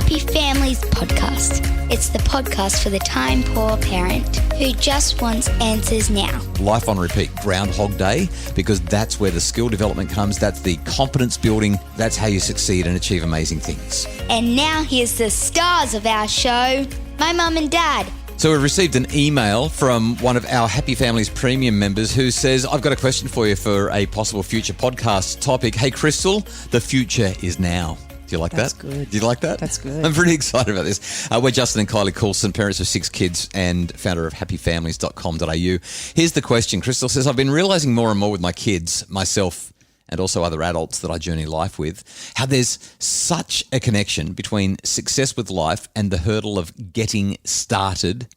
Happy Families podcast. It's the podcast for the time-poor parent who just wants answers now. Life on repeat, Groundhog Day, because that's where the skill development comes. That's the confidence building. That's how you succeed and achieve amazing things. And now here's the stars of our show, my mum and dad. So we've received an email from one of our Happy Families premium members who says, I've got a question for you for a possible future podcast topic. Hey, Crystal, the future is now. Do you like That's that? good. Do you like that? That's good. I'm pretty excited about this. We're Justin and Kylie Coulson, parents of 6 kids and founder of happyfamilies.com.au. Here's the question. Crystal says, I've been realising more and more with my kids, myself, and also other adults that I journey life with, how there's such a connection between success with life and the hurdle of getting started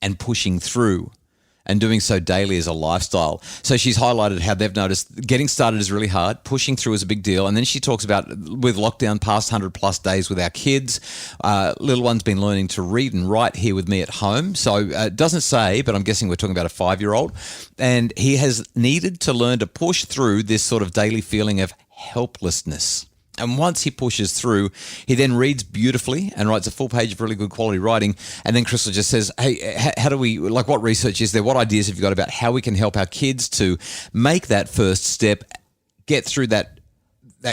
and pushing through, and doing so daily as a lifestyle. So she's highlighted how they've noticed getting started is really hard, pushing through is a big deal. And then she talks about with lockdown past 100 plus days with our kids, little one's been learning to read and write here with me at home. So it doesn't say, but I'm guessing we're talking about a 5-year-old. And he has needed to learn to push through this sort of daily feeling of helplessness. And once he pushes through, he then reads beautifully and writes a full page of really good quality writing. And then Crystal just says, hey, how do we, like, what research is there? What ideas have you got about how we can help our kids to make that first step, get through that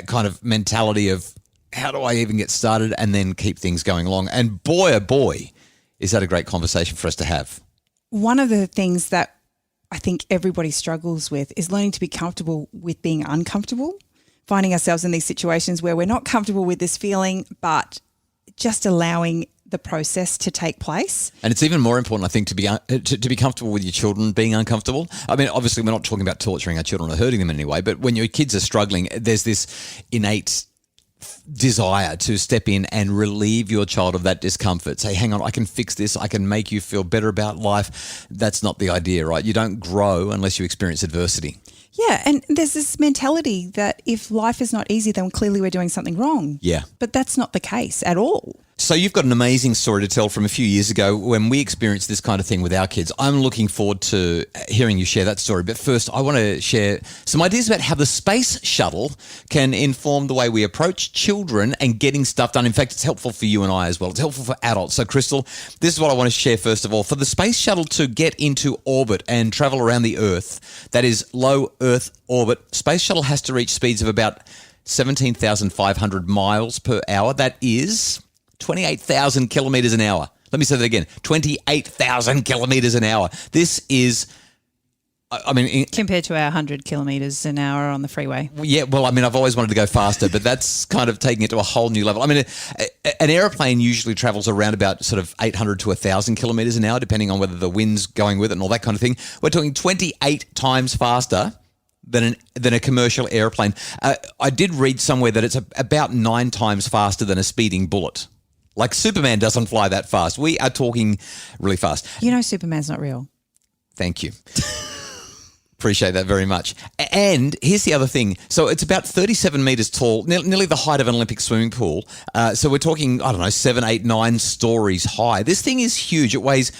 kind of mentality of how do I even get started, and then keep things going along? And boy, oh boy, is that a great conversation for us to have. One of the things that I think everybody struggles with is learning to be comfortable with being uncomfortable. Finding ourselves in these situations where we're not comfortable with this feeling, but just allowing the process to take place. And it's even more important, I think, to be comfortable with your children being uncomfortable. I mean, obviously, we're not talking about torturing our children or hurting them in any way, but when your kids are struggling, there's this innate desire to step in and relieve your child of that discomfort. Say, hang on, I can fix this. I can make you feel better about life. That's not the idea, right? You don't grow unless you experience adversity. Yeah, and there's this mentality that if life is not easy, then clearly we're doing something wrong. Yeah. But that's not the case at all. So you've got an amazing story to tell from a few years ago when we experienced this kind of thing with our kids. I'm looking forward to hearing you share that story. But first, I want to share some ideas about how the space shuttle can inform the way we approach children and getting stuff done. In fact, it's helpful for you and I as well. It's helpful for adults. So, Crystal, this is what I want to share first of all. For the space shuttle to get into orbit and travel around the Earth, that is low Earth orbit, space shuttle has to reach speeds of about 17,500 miles per hour. That is 28,000 kilometers an hour. Let me say that again. 28,000 kilometers an hour. This is, I mean, compared to our 100 kilometers an hour on the freeway. Yeah, well, I mean, I've always wanted to go faster, but that's kind of taking it to a whole new level. I mean, an airplane usually travels around about sort of 800 to 1,000 kilometers an hour, depending on whether the wind's going with it and all that kind of thing. We're talking 28 times faster than a commercial airplane. I did read somewhere that it's about 9 times faster than a speeding bullet. Like Superman doesn't fly that fast. We are talking really fast. You know Superman's not real. Thank you. Appreciate that very much. And here's the other thing. So it's about 37 metres tall, nearly the height of an Olympic swimming pool. So we're talking, 7, 8, 9 stories high. This thing is huge. It weighs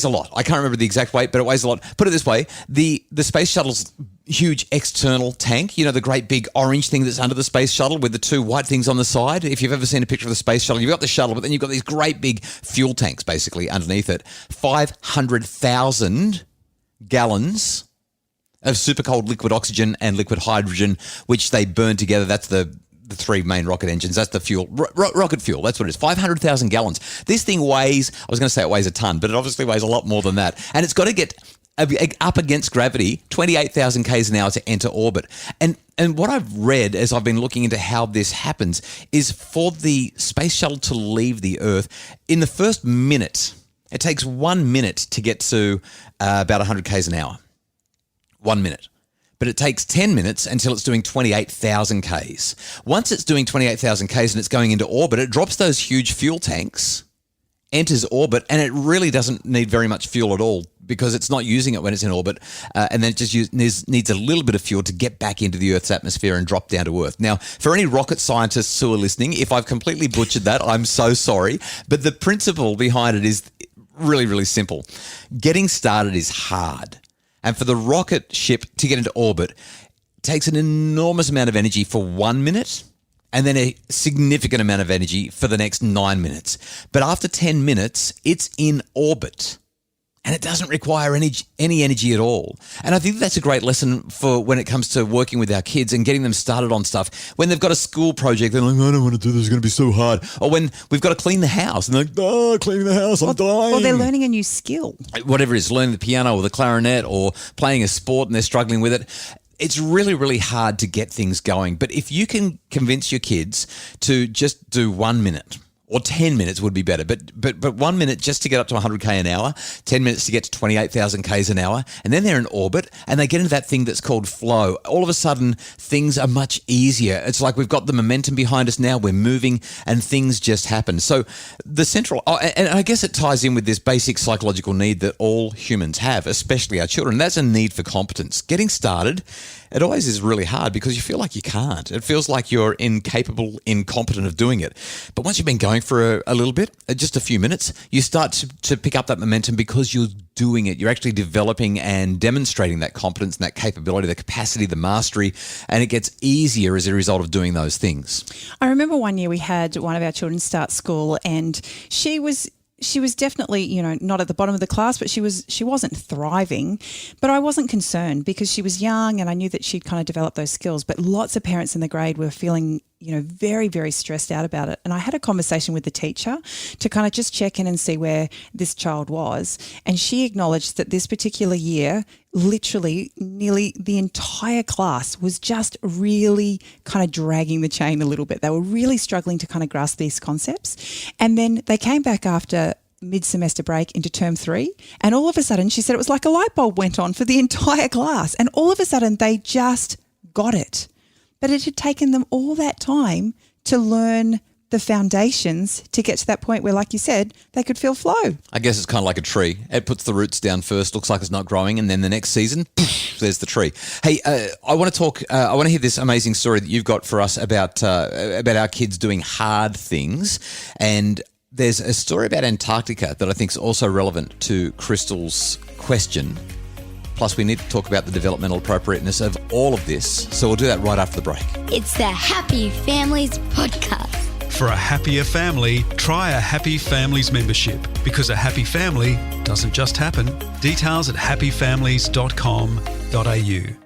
a lot. I can't remember the exact weight, but it weighs a lot. Put it this way, the space shuttle's huge external tank, the great big orange thing that's under the space shuttle with the 2 white things on the side. If you've ever seen a picture of the space shuttle, you've got the shuttle, but then you've got these great big fuel tanks basically underneath it. 500,000 gallons of super cold liquid oxygen and liquid hydrogen, which they burn together. That's the 3 main rocket engines. That's the fuel, rocket fuel. That's what it is. 500,000 gallons. This thing weighs, I was going to say it weighs a ton, but it obviously weighs a lot more than that. And it's got to get up against gravity, 28,000 k's an hour to enter orbit. And what I've read as I've been looking into how this happens is for the space shuttle to leave the Earth, in the first minute, it takes 1 minute to get to about 100 k's an hour. 1 minute. But it takes 10 minutes until it's doing 28,000 k's. Once it's doing 28,000 k's and it's going into orbit, it drops those huge fuel tanks, enters orbit, and it really doesn't need very much fuel at all because it's not using it when it's in orbit, and then it just needs a little bit of fuel to get back into the Earth's atmosphere and drop down to Earth. Now, for any rocket scientists who are listening, if I've completely butchered that, I'm so sorry. But the principle behind it is really, really simple. Getting started is hard. And for the rocket ship to get into orbit, it takes an enormous amount of energy for 1 minute and then a significant amount of energy for the next 9 minutes. But after 10 minutes, it's in orbit. And it doesn't require any energy at all. And I think that's a great lesson for when it comes to working with our kids and getting them started on stuff. When they've got a school project, they're like, I don't want to do this, it's going to be so hard. Or when we've got to clean the house, and they're like, oh, cleaning the house, I'm dying. Or they're learning a new skill. Whatever it is, learning the piano or the clarinet or playing a sport and they're struggling with it. It's really, really hard to get things going. But if you can convince your kids to just do 1 minute, or 10 minutes would be better, but 1 minute just to get up to 100k an hour, 10 minutes to get to 28,000 k's an hour, and then they're in orbit and they get into that thing that's called flow. All of a sudden, things are much easier. It's like we've got the momentum behind us now, we're moving, and things just happen. So the central, and I guess it ties in with this basic psychological need that all humans have, especially our children. That's a need for competence. Getting started, it always is really hard because you feel like you can't. It feels like you're incapable, incompetent of doing it. But once you've been going for a little bit, just a few minutes, you start to pick up that momentum because you're doing it. You're actually developing and demonstrating that competence and that capability, the capacity, the mastery, and it gets easier as a result of doing those things. I remember one year we had one of our children start school, and she was definitely, not at the bottom of the class, but she wasn't thriving. But I wasn't concerned because she was young and I knew that she'd kind of developed those skills. But lots of parents in the grade were feeling, very, very stressed out about it. And I had a conversation with the teacher to kind of just check in and see where this child was. And she acknowledged that this particular year, literally nearly the entire class was just really kind of dragging the chain a little bit. They were really struggling to kind of grasp these concepts. And then they came back after mid-semester break into term 3, and all of a sudden she said it was like a light bulb went on for the entire class, and all of a sudden they just got it. But it had taken them all that time to learn the foundations to get to that point where, like you said, they could feel flow. I guess it's kind of like a tree. It puts the roots down first, looks like it's not growing, and then the next season, poof, there's the tree. Hey, I want to talk. I want to hear this amazing story that you've got for us about our kids doing hard things, and there's a story about Antarctica that I think is also relevant to Crystal's question. Plus, we need to talk about the developmental appropriateness of all of this. So we'll do that right after the break. It's the Happy Families Podcast. For a happier family, try a Happy Families membership, because a happy family doesn't just happen. Details at happyfamilies.com.au.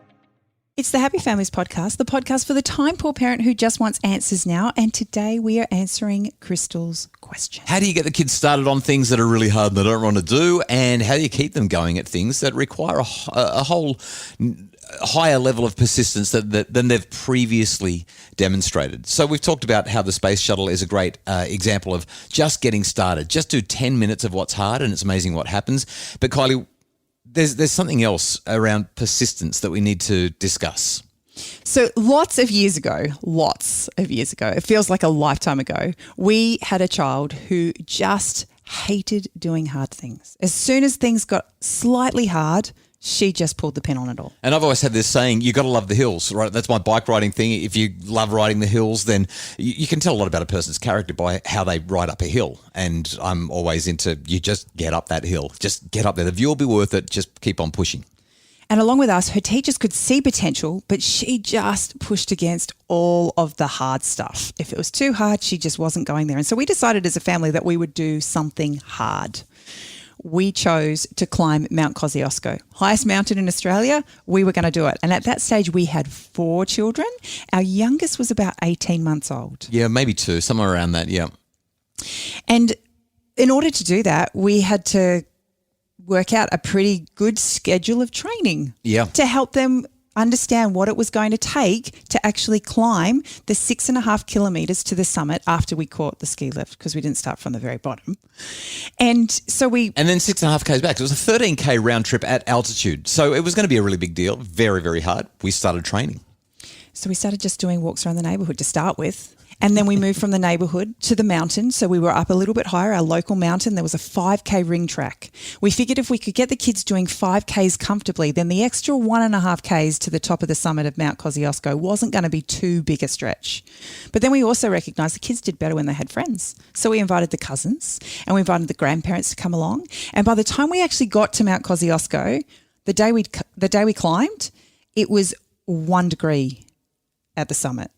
It's the Happy Families Podcast, the podcast for the time-poor parent who just wants answers now. And today we are answering Crystal's question. How do you get the kids started on things that are really hard and they don't want to do? And how do you keep them going at things that require a whole higher level of persistence than they've previously demonstrated? So we've talked about how the space shuttle is a great example of just getting started. Just do 10 minutes of what's hard and it's amazing what happens. But Kylie, there's something else around persistence that we need to discuss. So lots of years ago, it feels like a lifetime ago, we had a child who just hated doing hard things. As soon as things got slightly hard, she just pulled the pin on it all. And I've always had this saying, you got to love the hills, right? That's my bike riding thing. If you love riding the hills, then you can tell a lot about a person's character by how they ride up a hill. And I'm always into, you just get up that hill. Just get up there. The view will be worth it. Just keep on pushing. And along with us, her teachers could see potential, but she just pushed against all of the hard stuff. If it was too hard, she just wasn't going there. And so we decided as a family that we would do something hard. We chose to climb Mount Kosciuszko, highest mountain in Australia. We were going to do it. And at that stage, we had 4 children. Our youngest was about 18 months old. Yeah, maybe 2, somewhere around that, yeah. And in order to do that, we had to work out a pretty good schedule of training to help them understand what it was going to take to actually climb the 6.5 kilometres to the summit after we caught the ski lift, because we didn't start from the very bottom. And so And then 6.5 Ks back. It was a 13K round trip at altitude. So it was going to be a really big deal. Very, very hard. We started training. So we started just doing walks around the neighbourhood to start with. And then we moved from the neighbourhood to the mountain. So we were up a little bit higher, our local mountain. There was a 5K ring track. We figured if we could get the kids doing 5Ks comfortably, then the extra 1.5 Ks to the top of the summit of Mount Kosciuszko wasn't going to be too big a stretch. But then we also recognised the kids did better when they had friends. So we invited the cousins and we invited the grandparents to come along. And by the time we actually got to Mount Kosciuszko, the day we climbed, it was 1 degree at the summit.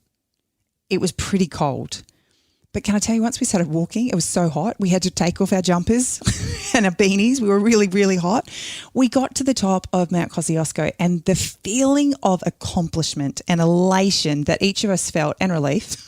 it was pretty cold. But can I tell you, once we started walking, it was so hot. We had to take off our jumpers and our beanies. We were really, really hot. We got to the top of Mount Kosciuszko, and the feeling of accomplishment and elation that each of us felt, and relief.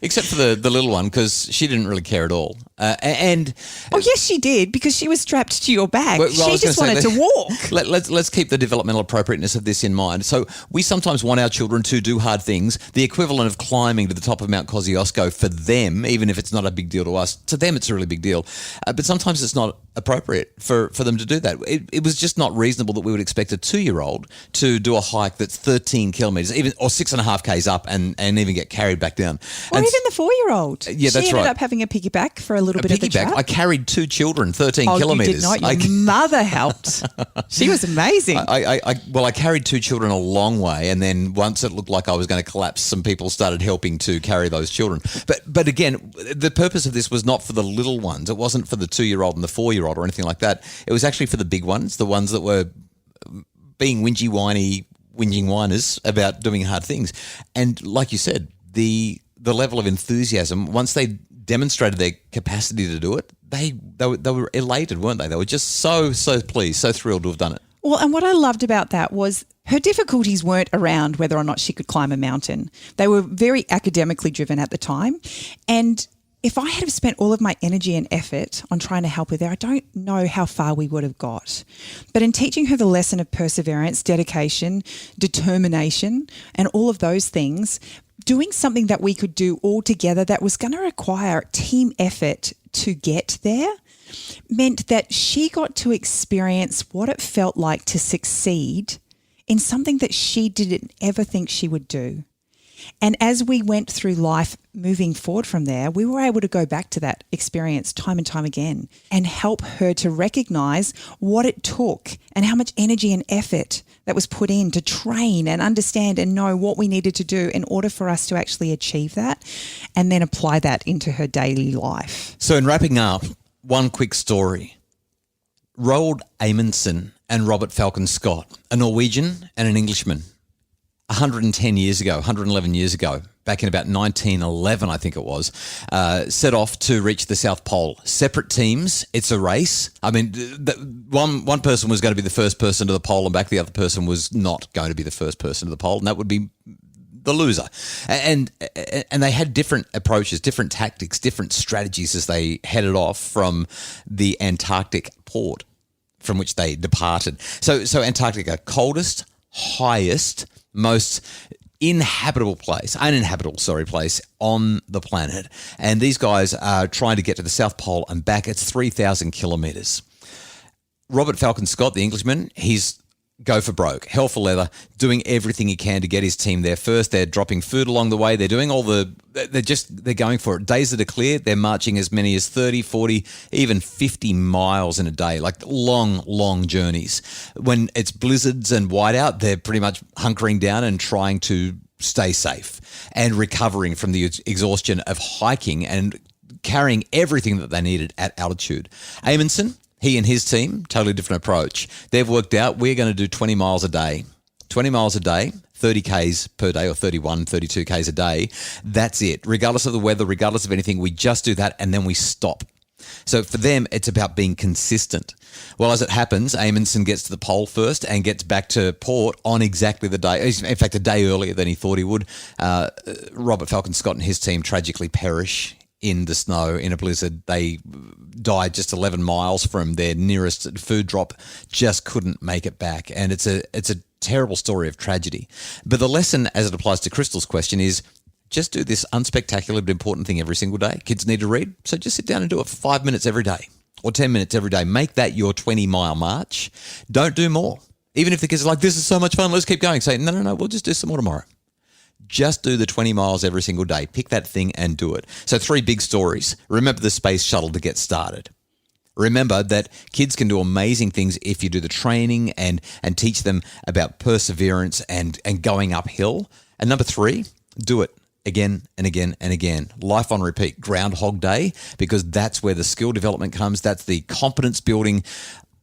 Except for the little one, because she didn't really care at all. Oh, yes, she did, because she was strapped to your back. Well, she just wanted to walk. Let's keep the developmental appropriateness of this in mind. So we sometimes want our children to do hard things. The equivalent of climbing to the top of Mount Kosciuszko for them, even if it's not a big deal to us, to them it's a really big deal. But sometimes it's not appropriate for them to do that. It was just not reasonable that we would expect a 2-year-old to do a hike that's 13 kilometres, or 6.5 k's up, and even get carried back down. Or even the 4-year-old. Yeah, that's right. She ended up having a piggyback for a little bit of the trap. I carried 2 children, 13 kilometres. You did not. Your mother helped. She was amazing. I carried 2 children a long way, and then once it looked like I was going to collapse, some people started helping to carry those children. But again, the purpose of this was not for the little ones. It wasn't for the 2-year-old and the 4-year-old or anything like that. It was actually for the big ones, the ones that were being whinging whiners about doing hard things. And like you said, the level of enthusiasm, once they demonstrated their capacity to do it, they were elated, weren't they? They were just so pleased, so thrilled to have done it. Well, and what I loved about that was her difficulties weren't around whether or not she could climb a mountain. They were very academically driven at the time. And if I had have spent all of my energy and effort on trying to help her there, I don't know how far we would have got. But in teaching her the lesson of perseverance, dedication, determination, and all of those things, doing something that we could do all together that was going to require team effort to get there meant that she got to experience what it felt like to succeed in something that she didn't ever think she would do. And as we went through life moving forward from there, we were able to go back to that experience time and time again and help her to recognize what it took and how much energy and effort that was put in to train and understand and know what we needed to do in order for us to actually achieve that and then apply that into her daily life. So in wrapping up, one quick story. Roald Amundsen and Robert Falcon Scott, a Norwegian and an Englishman, 111 years ago, back in about 1911, I think it was, set off to reach the South Pole. Separate teams. It's a race. I mean, one person was going to be the first person to the pole and back. The other person was not going to be the first person to the pole, and that would be the loser. And they had different approaches, different tactics, different strategies as they headed off from the Antarctic port from which they departed. So Antarctica, coldest, highest, most uninhabitable place on the planet. And these guys are trying to get to the South Pole and back. It's 3,000 kilometres. Robert Falcon Scott, the Englishman, he's go for broke, hell for leather, doing everything he can to get his team there first. They're dropping food along the way. They're doing they're going for it. Days that are clear, they're marching as many as 30, 40, even 50 miles in a day, like long journeys. When it's blizzards and whiteout, they're pretty much hunkering down and trying to stay safe and recovering from the exhaustion of hiking and carrying everything that they needed at altitude. Amundsen, he and his team, totally different approach. They've worked out we're going to do 20 miles a day. 20 miles a day, 30 Ks per day or 31, 32 Ks a day. That's it. Regardless of the weather, regardless of anything, we just do that and then we stop. So for them, it's about being consistent. Well, as it happens, Amundsen gets to the pole first and gets back to port on exactly the day. In fact, a day earlier than he thought he would. Robert Falcon Scott and his team tragically perish in the snow in a blizzard. They died just 11 miles from their nearest food drop, just couldn't make it back. And it's a terrible story of tragedy. But the lesson as it applies to Crystal's question is just do this unspectacular but important thing every single day. Kids need to read, so just sit down and do it for 5 minutes every day or 10 minutes every day. Make that your 20-mile march. Don't do more. Even if the kids are like, this is so much fun, let's keep going. Say, no, we'll just do some more tomorrow. Just do the 20 miles every single day. Pick that thing and do it. So 3 big stories. Remember the space shuttle to get started. Remember that kids can do amazing things if you do the training and teach them about perseverance and going uphill. And number 3, do it again and again and again. Life on repeat. Groundhog Day, because that's where the skill development comes. That's the competence building.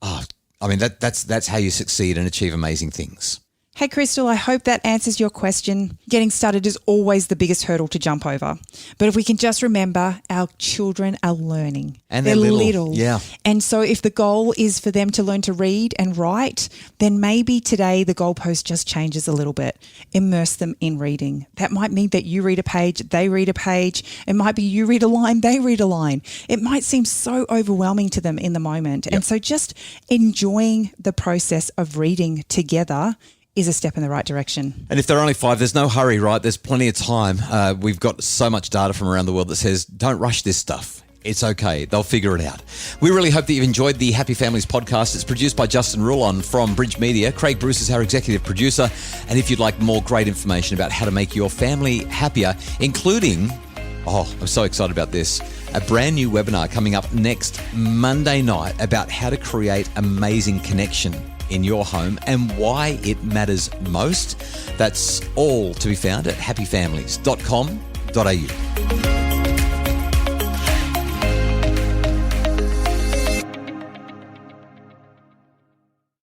That's how you succeed and achieve amazing things. Hey, Crystal, I hope that answers your question. Getting started is always the biggest hurdle to jump over. But if we can just remember, our children are learning. And they're little. Yeah. And so if the goal is for them to learn to read and write, then maybe today the goalpost just changes a little bit. Immerse them in reading. That might mean that you read a page, they read a page. It might be you read a line, they read a line. It might seem so overwhelming to them in the moment. And so just enjoying the process of reading together is a step in the right direction. And if they're only 5, there's no hurry, right? There's plenty of time. We've got so much data from around the world that says, don't rush this stuff. It's okay. They'll figure it out. We really hope that you've enjoyed the Happy Families podcast. It's produced by Justin Rulon from Bridge Media. Craig Bruce is our executive producer. And if you'd like more great information about how to make your family happier, including, I'm so excited about this, a brand new webinar coming up next Monday night about how to create amazing connection in your home and why it matters most. That's all to be found at happyfamilies.com.au.